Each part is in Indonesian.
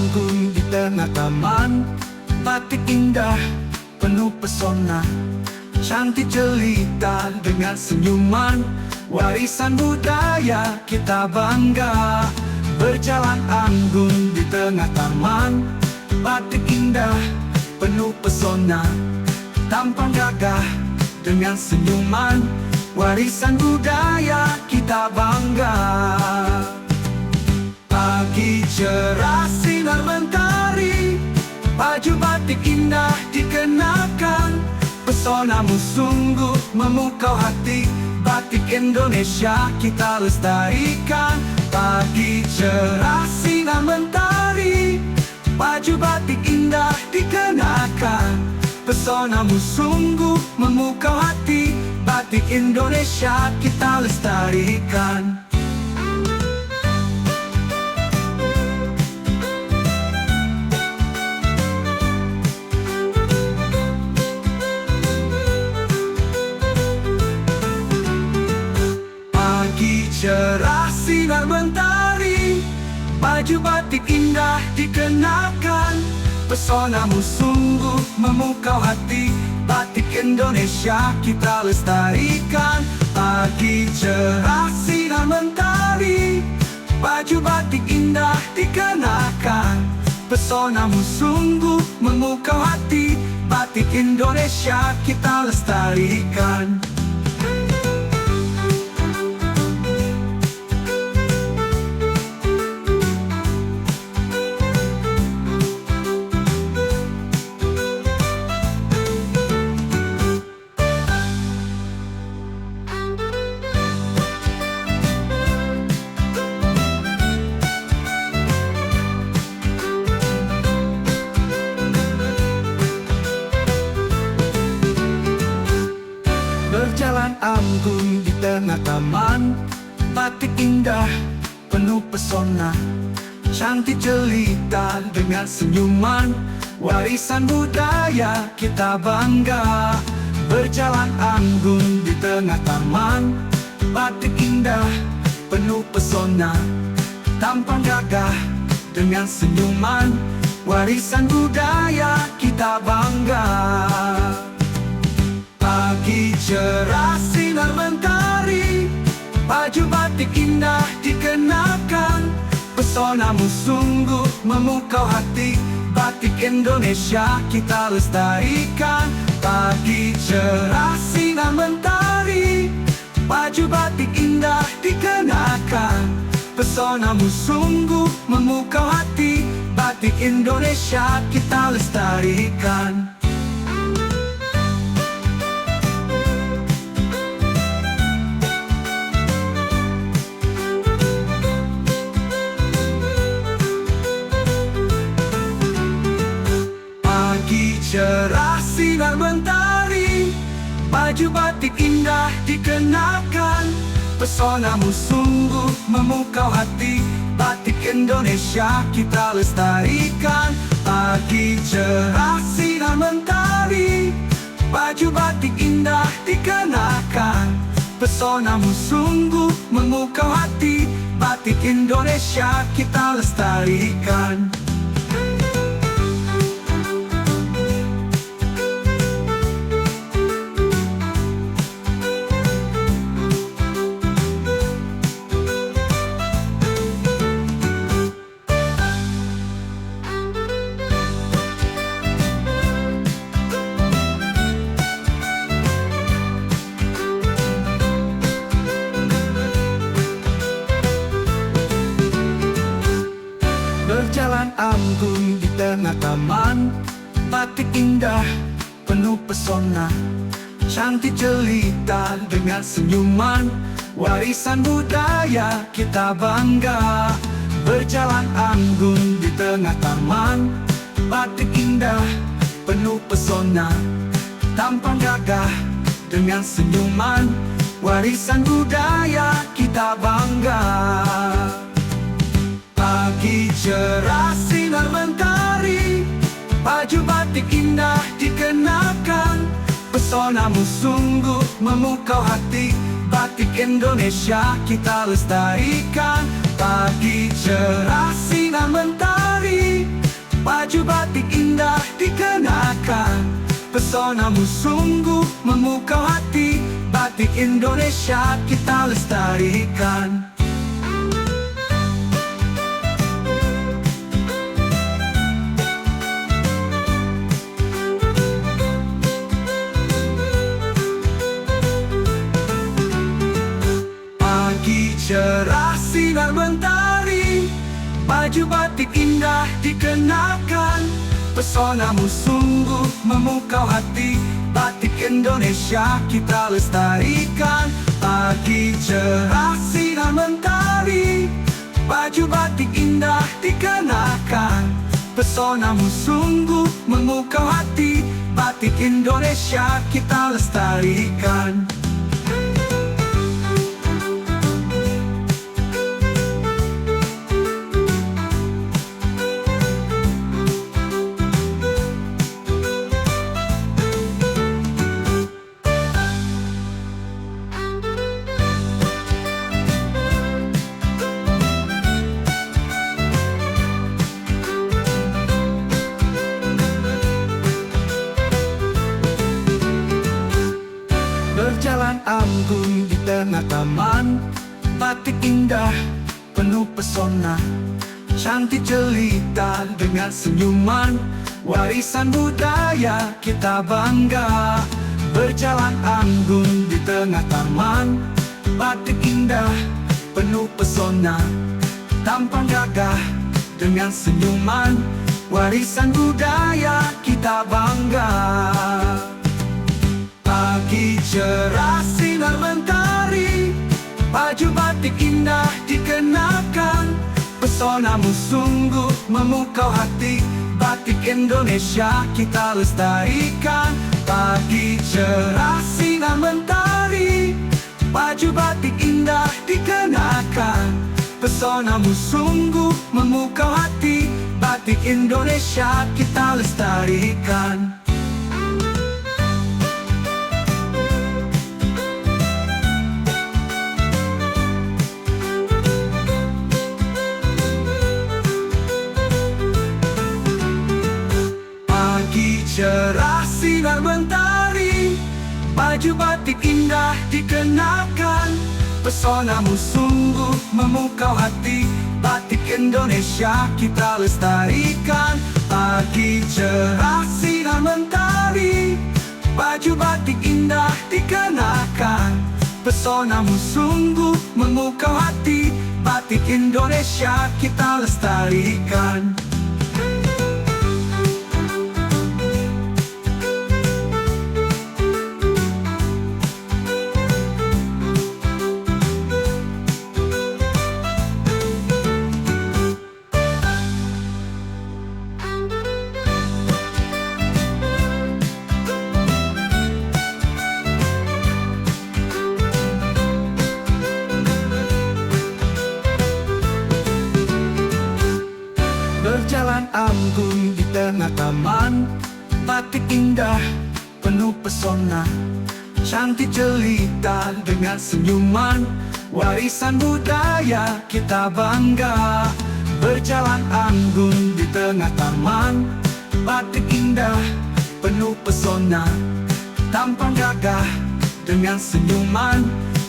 anggun di tengah taman. Batik indah penuh pesona, cantik jelita dengan senyuman. Warisan budaya kita bangga. Berjalan anggun di tengah taman. Batik indah penuh pesona, tampang gagah dengan senyuman. Warisan budaya kita bangga. Pagi cerah sinar mentari, baju batik indah dikenakan. Pesonamu sungguh memukau hati, batik Indonesia kita lestarikan. Pagi cerah sinar mentari, baju batik indah dikenakan. Pesonamu sungguh memukau hati, batik Indonesia kita lestarikan. Pagi cerah sinar mentari, baju batik indah dikenakan. Pesonamu sungguh memukau hati, batik Indonesia kita lestarikan. Pagi cerah sinar mentari, baju batik indah dikenakan. Pesonamu sungguh memukau hati, batik Indonesia kita lestarikan. Berjalan anggun di tengah taman. Batik indah penuh pesona, cantik jelita dengan senyuman. Warisan budaya kita bangga. Berjalan anggun di tengah taman. Batik indah penuh pesona, tampang gagah dengan senyuman. Warisan budaya kita bangga. Pagi cerah sinar mentari, baju batik indah dikenakan. Pesonamu sungguh memukau hati, batik Indonesia kita lestarikan. Pagi cerah sinar mentari, baju batik indah dikenakan. Pesonamu sungguh memukau hati, batik Indonesia kita lestarikan. Pagi cerah sinar mentari, baju batik indah dikenakan. Pesonamu sungguh memukau hati, batik Indonesia kita lestarikan. Pagi cerah sinar mentari, baju batik indah dikenakan. Pesonamu sungguh memukau hati, batik Indonesia kita lestarikan. Berjalan anggun di tengah taman. Batik indah penuh pesona, cantik jelita dengan senyuman. Warisan budaya kita bangga. Berjalan anggun di tengah taman. Batik indah penuh pesona, tampang gagah dengan senyuman. Warisan budaya kita bangga. Pagi cerah sinar mentari, baju batik indah dikenakan. Pesonamu sungguh memukau hati, batik Indonesia kita lestarikan. Pagi cerah sinar mentari, Pesonamu sungguh memukau hati. Batik Indonesia kita lestarikan. Pagi cerah sinar mentari, baju batik indah dikenakan. Pesonamu sungguh memukau hati. Batik Indonesia kita lestarikan. Pagi cerah sinar mentari, baju batik indah dikenakan. Pesonamu sungguh memukau hati. Batik Indonesia kita lestarikan. Berjalan anggun di tengah taman, batik indah penuh pesona, cantik jelita dengan senyuman, warisan budaya kita bangga. Berjalan anggun di tengah taman, batik indah penuh pesona, tampang gagah dengan senyuman, warisan budaya kita bangga. Pagi cerah sinar mentari, baju batik indah dikenakan. Pesonamu sungguh memukau hati. Batik Indonesia kita lestarikan. Pagi cerah sinar mentari, baju batik indah dikenakan. Pesonamu sungguh memukau hati. Batik Indonesia kita lestarikan. Cerah sinar mentari, baju batik indah dikenakan. Pesonamu sungguh memukau hati. Batik Indonesia kita lestarikan. Pagi cerah sinar mentari, baju batik indah dikenakan. Pesonamu sungguh memukau hati. Batik Indonesia kita lestarikan. Berjalan anggun di tengah taman, batik indah penuh pesona, cantik jelita dengan senyuman, warisan budaya kita bangga. Berjalan anggun di tengah taman, batik indah penuh pesona, tampang gagah dengan senyuman,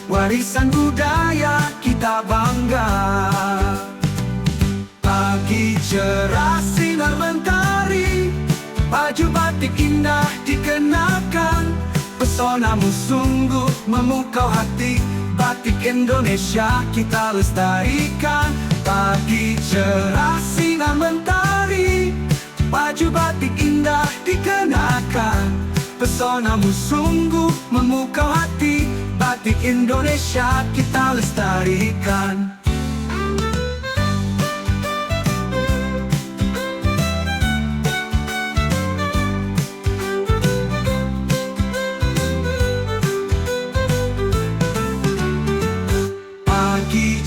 warisan budaya kita bangga. Pagi cerah sinar mentari, baju batik indah dikenakan. Pesonamu sungguh memukau hati. Batik Indonesia kita lestarikan. Pagi cerah sinar mentari, baju batik indah dikenakan. Pesonamu sungguh memukau hati. Batik Indonesia kita lestarikan.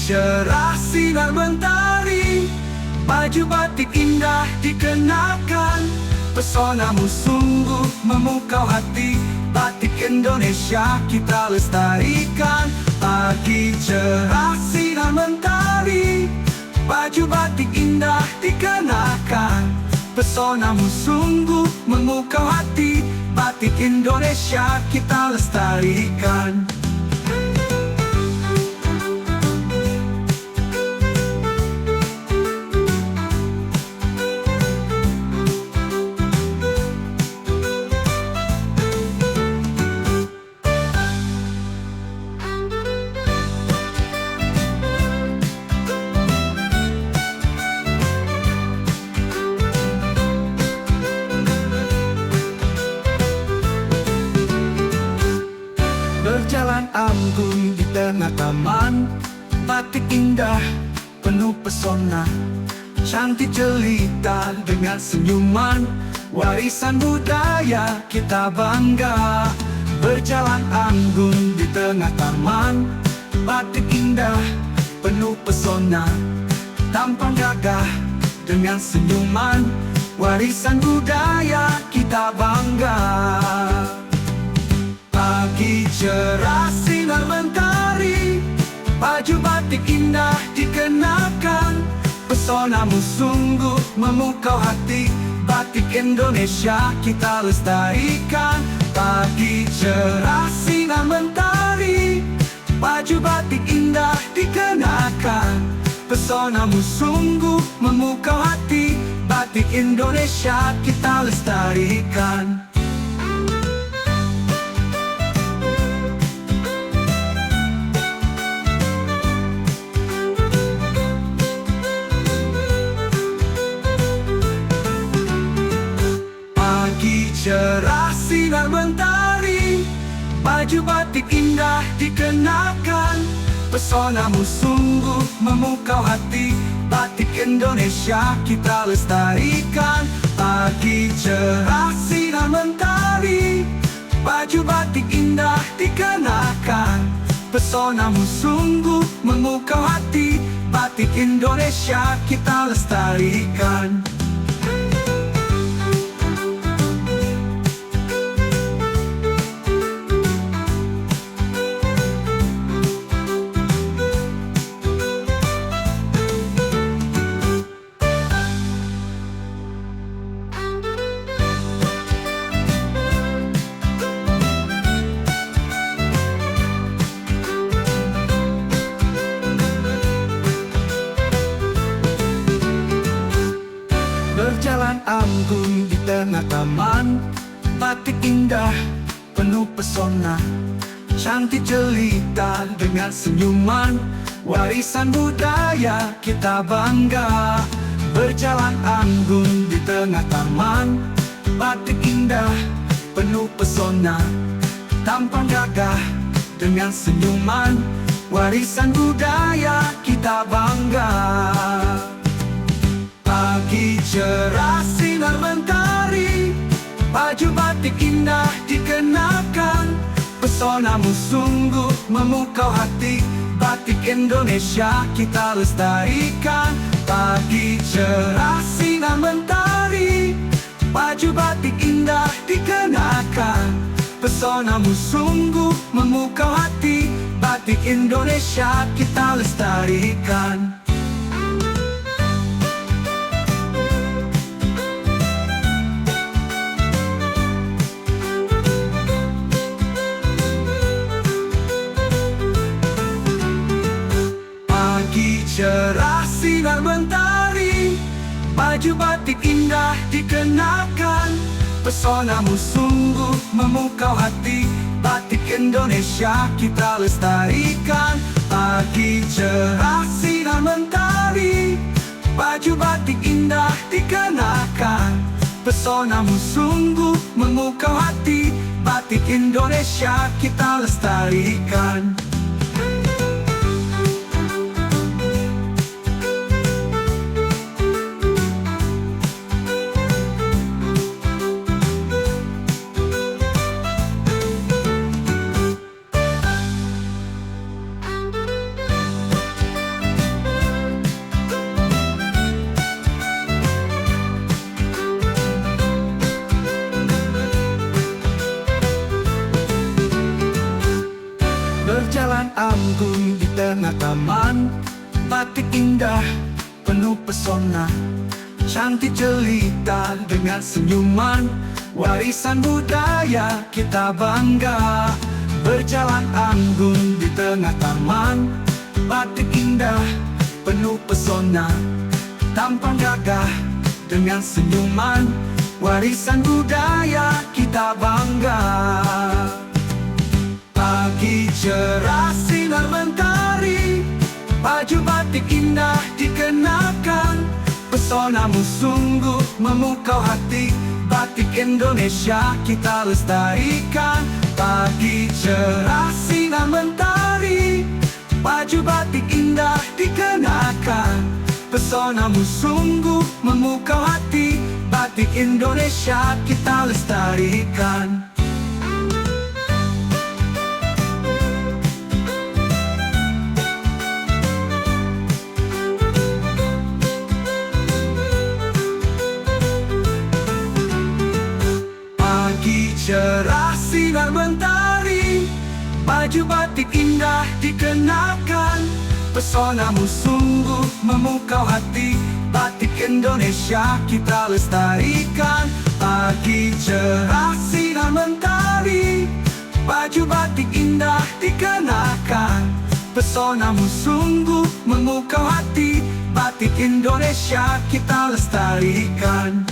Cerah sinar mentari, baju batik indah dikenakan. Pesonamu sungguh memukau hati. Batik Indonesia kita lestarikan. Pagi cerah sinar mentari, baju batik indah dikenakan. Pesonamu sungguh memukau hati, batik Indonesia kita lestarikan. Berjalan anggun di tengah taman, batik indah penuh pesona, cantik jelita dengan senyuman, warisan budaya kita bangga. Berjalan anggun di tengah taman, batik indah penuh pesona, tampang gagah dengan senyuman, warisan budaya kita bangga. Pagi cerah sinar mentari, baju batik indah dikenakan. Pesonamu sungguh memukau hati, batik Indonesia kita lestarikan. Pagi cerah sinar mentari, baju batik indah dikenakan. Pesonamu sungguh memukau hati, batik Indonesia kita lestarikan. Cerah sinar mentari, baju batik indah dikenakan. Pesonamu sungguh memukau hati, batik Indonesia kita lestarikan. Pagi cerah sinar mentari, baju batik indah dikenakan. Pesonamu sungguh memukau hati, batik Indonesia kita lestarikan. Berjalan anggun di tengah taman, batik indah penuh pesona, cantik jelita dengan senyuman, warisan budaya kita bangga. Berjalan anggun di tengah taman, batik indah penuh pesona, tampang gagah dengan senyuman, warisan budaya kita bangga. Pagi cerah sinar mentari, baju batik indah dikenakan. Pesonamu sungguh memukau hati, batik Indonesia kita lestarikan. Pagi cerah sinar mentari, baju batik indah dikenakan. Pesonamu sungguh memukau hati, batik Indonesia kita lestarikan. Cerah sinar mentari, baju batik indah dikenakan. Pesonamu sungguh memukau hati, batik Indonesia kita lestarikan. Pagi cerah sinar mentari, baju batik indah dikenakan. Pesonamu sungguh memukau hati, batik Indonesia kita lestarikan. Berjalan anggun di tengah taman, batik indah penuh pesona, Cantik jelita dengan senyuman, warisan budaya kita bangga. Berjalan anggun di tengah taman, batik indah penuh pesona. Tampang gagah dengan senyuman, warisan budaya kita bangga. Pagi cerah sinar mentari, baju batik indah dikenakan. Pesonamu sungguh memukau hati, batik Indonesia kita lestarikan. Pagi cerah sinar mentari, baju batik indah dikenakan. Pesonamu sungguh memukau hati, batik Indonesia kita lestarikan. Pagi cerah sinar mentari, baju batik indah dikenakan. Pesonamu sungguh memukau hati, batik Indonesia kita lestarikan. Pagi cerah sinar mentari, baju batik indah dikenakan. Pesonamu sungguh memukau hati, batik Indonesia kita lestarikan.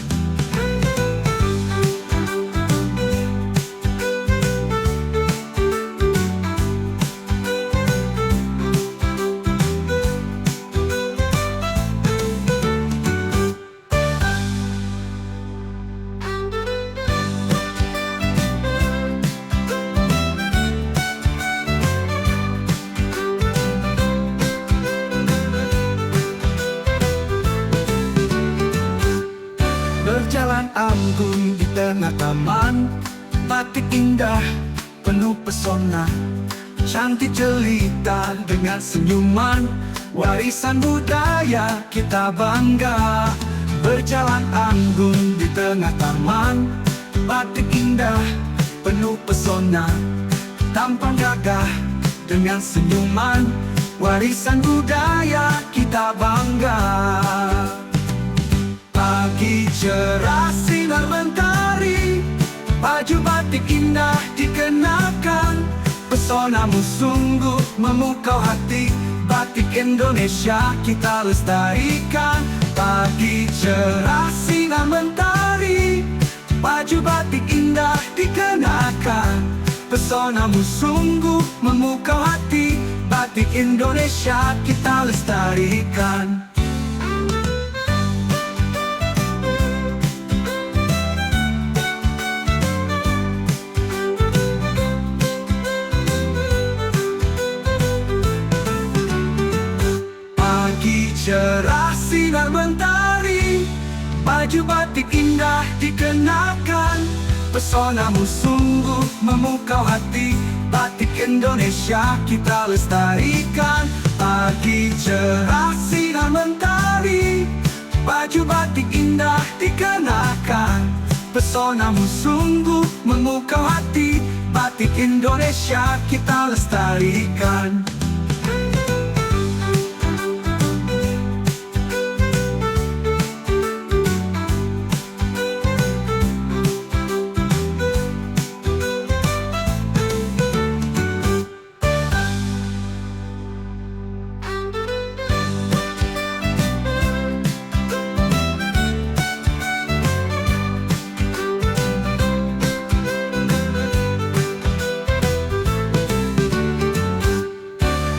Berjalan anggun di tengah taman, batik indah penuh pesona. Cantik jelita dengan senyuman, warisan budaya kita bangga. Berjalan anggun di tengah taman, batik indah penuh pesona. Tampang gagah dengan senyuman, warisan budaya kita bangga. Pagi cerah sinar mentari, baju batik indah dikenakan. Pesonamu sungguh memukau hati, batik Indonesia kita lestarikan. Pagi cerah sinar mentari, baju batik indah dikenakan. Pesonamu sungguh memukau hati, batik Indonesia kita lestarikan. Cerah sinar mentari, baju batik indah dikenakan. Pesonamu sungguh memukau hati, batik Indonesia kita lestarikan. Pagi cerah sinar mentari, baju batik indah dikenakan. Pesonamu sungguh memukau hati, batik Indonesia kita lestarikan.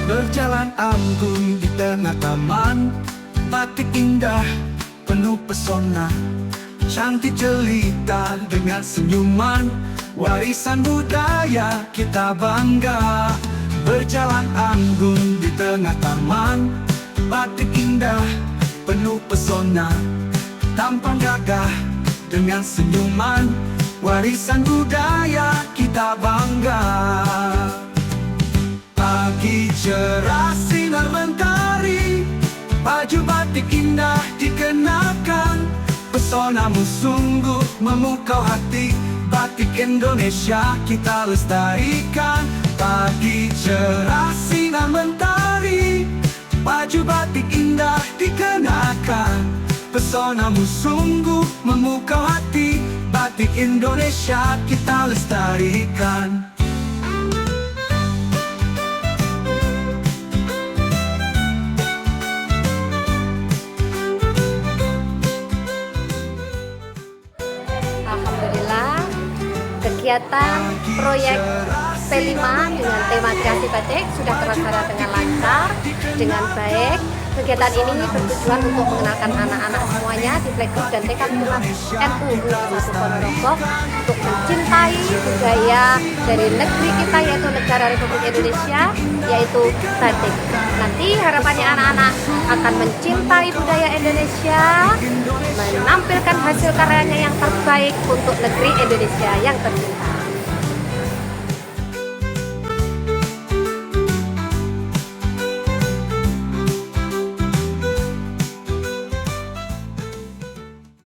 Berjalan anggun di tengah taman, batik indah penuh pesona. Cantik jelita dengan senyuman, warisan budaya kita bangga. Berjalan anggun di tengah taman, batik indah penuh pesona. Tampang gagah dengan senyuman, warisan budaya kita bangga. Pagi cerah sinar mentari, baju batik indah dikenakan. Pesonamu sungguh memukau hati, batik Indonesia kita lestarikan. Pagi cerah sinar mentari, baju batik indah dikenakan. Pesonamu sungguh memukau hati, batik Indonesia kita lestarikan. Alhamdulillah, kegiatan proyek P5 dengan tema kreasi batik sudah terlaksana dengan lancar, dengan baik. Kegiatan ini bertujuan untuk mengenalkan anak-anak semuanya di Playgroup dan TK Keturunan NU Satu Ponorogo untuk mencintai budaya dari negeri kita, yaitu negara Republik Indonesia, yaitu batik. Nanti harapannya anak-anak akan mencintai budaya Indonesia, menampilkan hasil karyanya yang terbaik untuk negeri Indonesia yang tercinta.